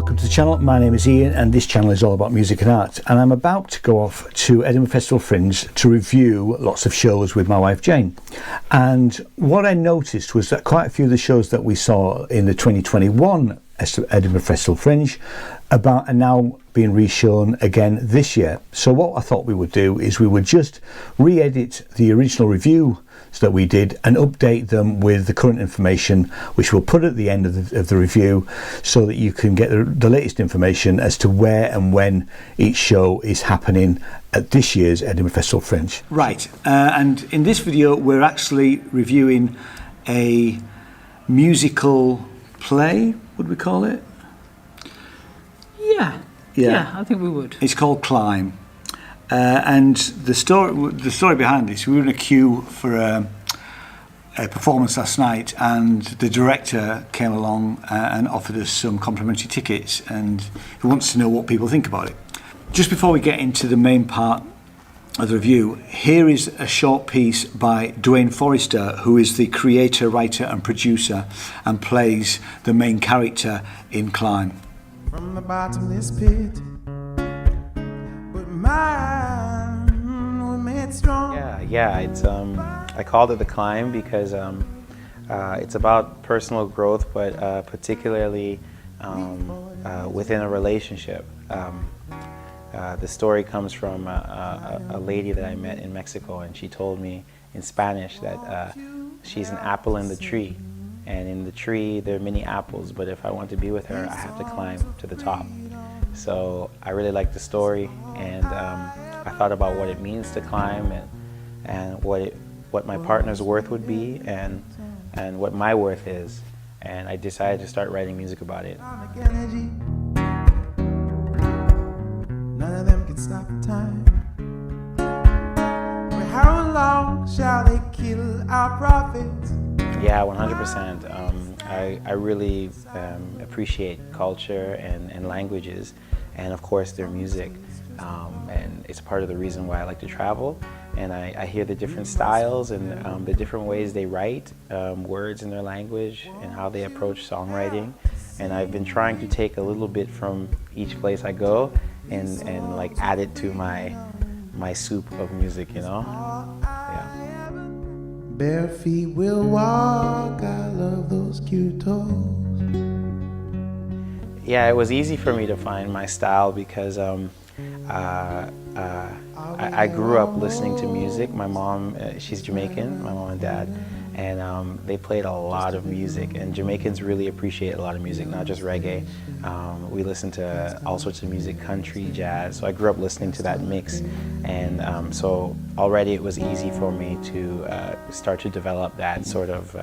welcome to the channel. My name is Ian and this channel is all about music and art, and I'm about to go off to Edinburgh Festival Fringe to review lots of shows with my wife Jane. And what I noticed was that quite a few of the shows that we saw in the 2021 Edinburgh Festival Fringe are now being reshown again this year. So what I thought we would do is we would just re-edit the original review that we did and update them with the current information, which we'll put at the end of the review, so that you can get the latest information as to where and when each show is happening at this year's Edinburgh Festival Fringe. Right, and in this video we're actually reviewing a musical play, would we call it? Yeah, I think we would. It's called Climb. And the story behind this, we were in a queue for a performance last night, and the director came along and offered us some complimentary tickets, and he wants to know what people think about it. Just before we get into the main part of the review, here is a short piece by Duane Forrest, who is the creator, writer and producer and plays the main character in Climb. From the bottomless pit, but mine were made strong. Yeah. It's I called it The Climb because it's about personal growth, but particularly within a relationship. The story comes from a lady that I met in Mexico, and she told me in Spanish that she's an apple in the tree. And in the tree there are many apples, but if I want to be with her, I have to climb to the top. So I really liked the story, and I thought about what it means to climb, and what my partner's worth would be, and what my worth is. And I decided to start writing music about it. None of them can stop time. But how long shall they kill our prophets? Yeah, 100%. I really appreciate culture and languages, and of course their music. And it's part of the reason why I like to travel. And I hear the different styles and the different ways they write words in their language and how they approach songwriting. And I've been trying to take a little bit from each place I go and like add it to my soup of music, you know? Yeah. Bare feet will walk, I love those cute toes. Yeah, it was easy for me to find my style because I grew up listening to music. My mom, she's Jamaican, my mom and dad, and they played a lot of music, and Jamaicans really appreciate a lot of music, not just reggae. We listen to all sorts of music, country, jazz, so I grew up listening to that mix, and so already it was easy for me to start to develop that sort of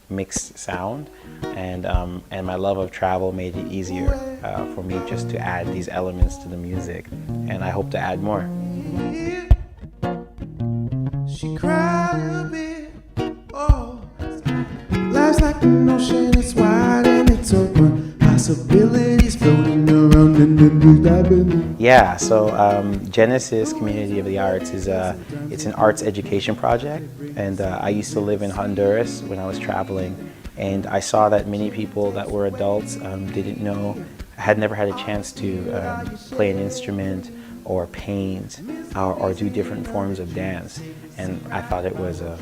mixed sound, and my love of travel made it easier for me just to add these elements to the music, and I hope to add more. She cried a bit, oh, life's like an ocean, it's wide and it's open, possibilities floating around and Yeah, so Genesis Community of the Arts is it's an arts education project, and I used to live in Honduras when I was traveling, and I saw that many people that were adults didn't know, had never had a chance to play an instrument or paint or do different forms of dance, and I thought it was a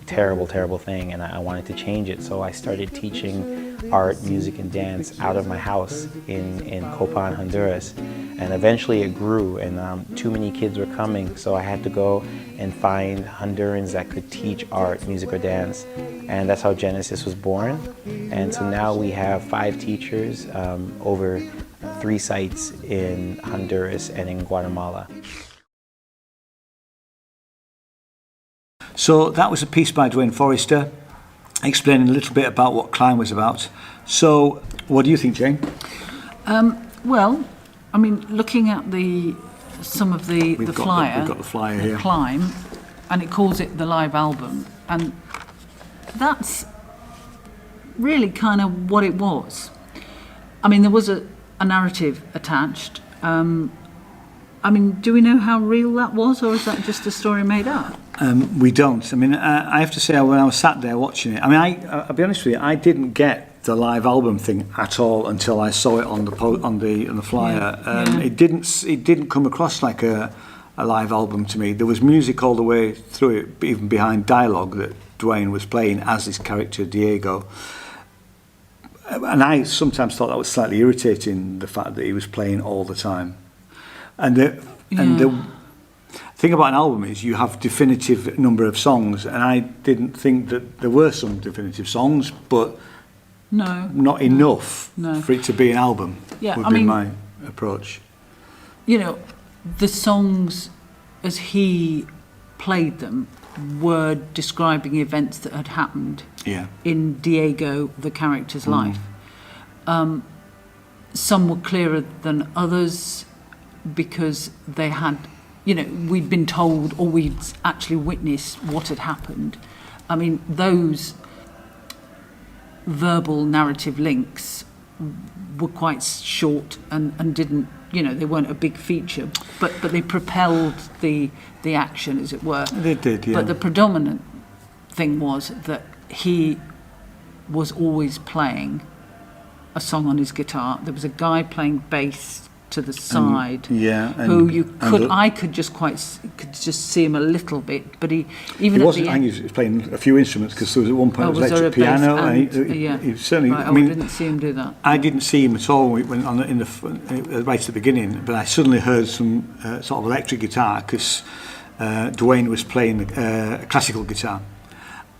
terrible, terrible thing, and I wanted to change it. So I started teaching art, music, and dance out of my house in Copan, Honduras, and eventually it grew, and too many kids were coming, so I had to go and find Hondurans that could teach art, music, or dance, and that's how Genesis was born. And so now we have 5 teachers over 3 sites in Honduras and in Guatemala. So that was a piece by Duane Forrest explaining a little bit about what Climb was about. So what do you think, Jane? Well, I mean, looking at some of the flyer, we've got the flyer here. Climb, and it calls it the live album, and that's really kind of what it was. I mean, there was a narrative attached. I mean, do we know how real that was, or is that just a story made up? We don't. I mean, I have to say, when I was sat there watching it, I mean, I'll be honest with you, I didn't get the live album thing at all until I saw it on the flyer. It didn't come across like a live album to me. There was music all the way through it, even behind dialogue that Duane was playing as this character Diego. And I sometimes thought that was slightly irritating, the fact that he was playing all the time. And the thing about an album is you have definitive number of songs, and I didn't think that there were some definitive songs, but not enough for it to be an album. Would be my approach. You know, the songs as he played them were describing events that had happened in Diego, the character's life. Some were clearer than others because they had, you know, we'd been told or we'd actually witnessed what had happened. I mean, those verbal narrative links were quite short and didn't, you know, they weren't a big feature, but they propelled the action, as it were. They did, yeah. But the predominant thing was that he was always playing a song on his guitar. There was a guy playing bass to the side, I could just see him a little bit, but he was playing a few instruments, because there was at one point it was electric piano, and he certainly. Right, I didn't see him do that. I didn't see him at all when right at the beginning, but I suddenly heard some sort of electric guitar, because Duane was playing a classical guitar,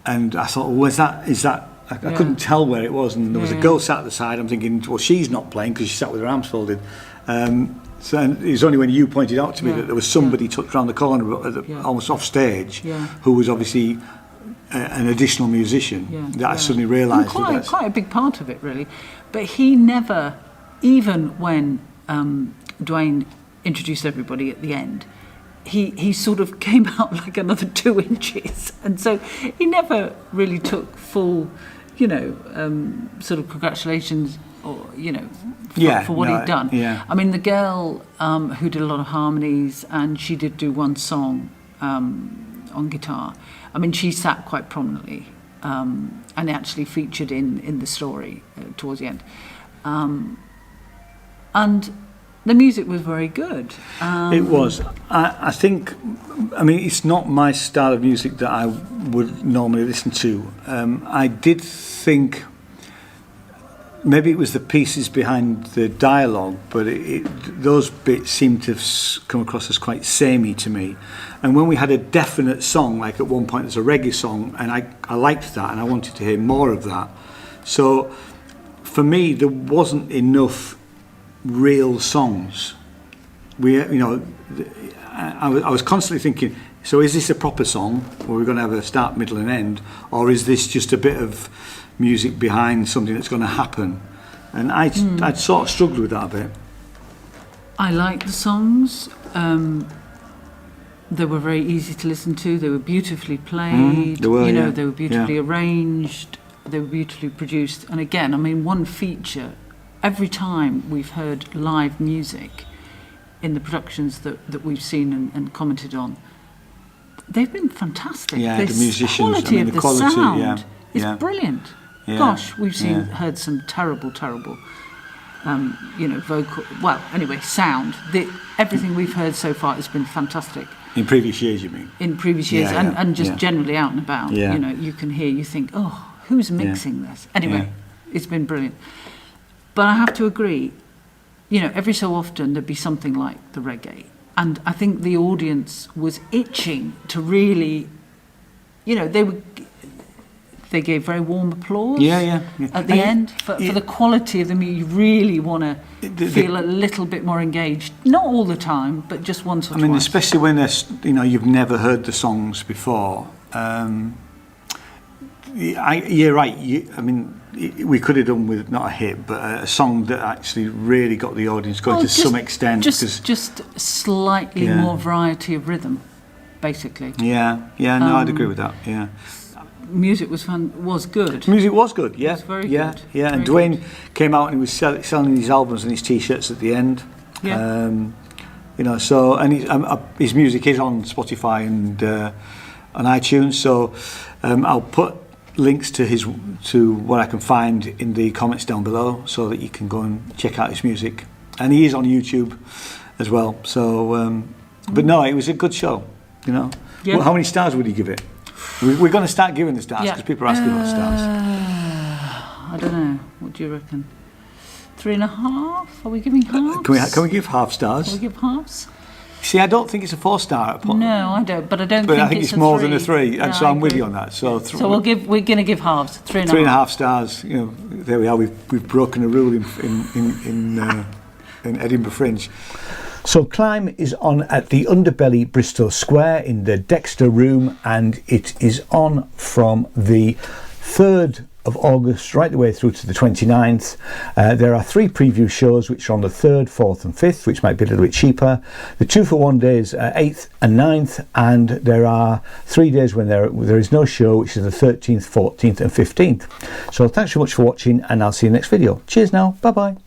and I thought, well, is that? I couldn't tell where it was, and there was a girl sat at the side. I'm thinking, well, she's not playing because she sat with her arms folded. So it was only when you pointed out to me that there was somebody tucked around the corner, almost off stage, who was obviously an additional musician, that I suddenly realised. Quite a big part of it, really. But he never, even when Duane introduced everybody at the end, he sort of came out like another 2 inches, and so he never really took full, you know, sort of congratulations, or, you know, for what he'd done. I mean, the girl who did a lot of harmonies, and she did do one song on guitar. I mean, she sat quite prominently, and actually featured in the story towards the end. And the music was very good. It was. I think, I mean, it's not my style of music that I would normally listen to. I did think maybe it was the pieces behind the dialogue, but those bits seemed to have come across as quite samey to me. And when we had a definite song, like at one point there's a reggae song, and I liked that, and I wanted to hear more of that. So for me, there wasn't enough real songs. I was constantly thinking, so is this a proper song where we're going to have a start, middle and end, or is this just a bit of music behind something that's going to happen? And I'd sort of struggled with that a bit. I liked the songs. They were very easy to listen to. They were beautifully played. They were, they were beautifully arranged. They were beautifully produced. And again, I mean, one feature, every time we've heard live music in the productions that we've seen and commented on, they've been fantastic. Yeah, the musicians, the quality, sound is brilliant. Yeah, Gosh, we've heard some terrible, vocal. Well, anyway, sound. Everything we've heard so far has been fantastic. In previous years, you mean? In previous years, and just generally out and about. Yeah. You know, you can hear, you think, oh, who's mixing this? Anyway, it's been brilliant. But I have to agree, you know, every so often there'd be something like the reggae. And I think the audience was itching to really, you know, they gave very warm applause at the end for the quality of the music. You really want to feel a little bit more engaged. Not all the time, but just once or twice. I mean, especially when you've never heard the songs before. You're right. I mean, we could have done with not a hit, but a song that actually really got the audience going some extent. Just slightly more variety of rhythm, basically. I'd agree with that. Yeah. Music was good. Music was good, yeah. It was very good. Yeah, and Duane came out and he was selling his albums and his T-shirts at the end. Yeah. So his music is on Spotify and on iTunes. So I'll put links to what I can find in the comments down below, so that you can go and check out his music. And he is on YouTube as well. So, but no, it was a good show. You know, Yeah. Well, how many stars would you give it? We're going to start giving the stars because people are asking about stars. I don't know. What do you reckon? 3.5? Are we giving halves? Can we give half Can stars? we give halves? See, I don't think it's a 4-star. No, I don't. But I don't. But think I think it's a more 3. than a 3, Yeah, and so I I'm with agree. you on that. So, So we're going to give halves. 3.5. 3.5 stars. You know, there we are. We've broken a rule in Edinburgh Fringe. So Climb is on at the Underbelly Bristol Square in the Dexter Room, and it is on from the 3rd of August right the way through to the 29th. There are 3 preview shows which are on the 3rd, 4th and 5th, which might be a little bit cheaper. The 2-for-1 days are 8th and 9th, and there are 3 days when there is no show, which is the 13th, 14th and 15th. So thanks so much for watching, and I'll see you next video. Cheers now. Bye bye.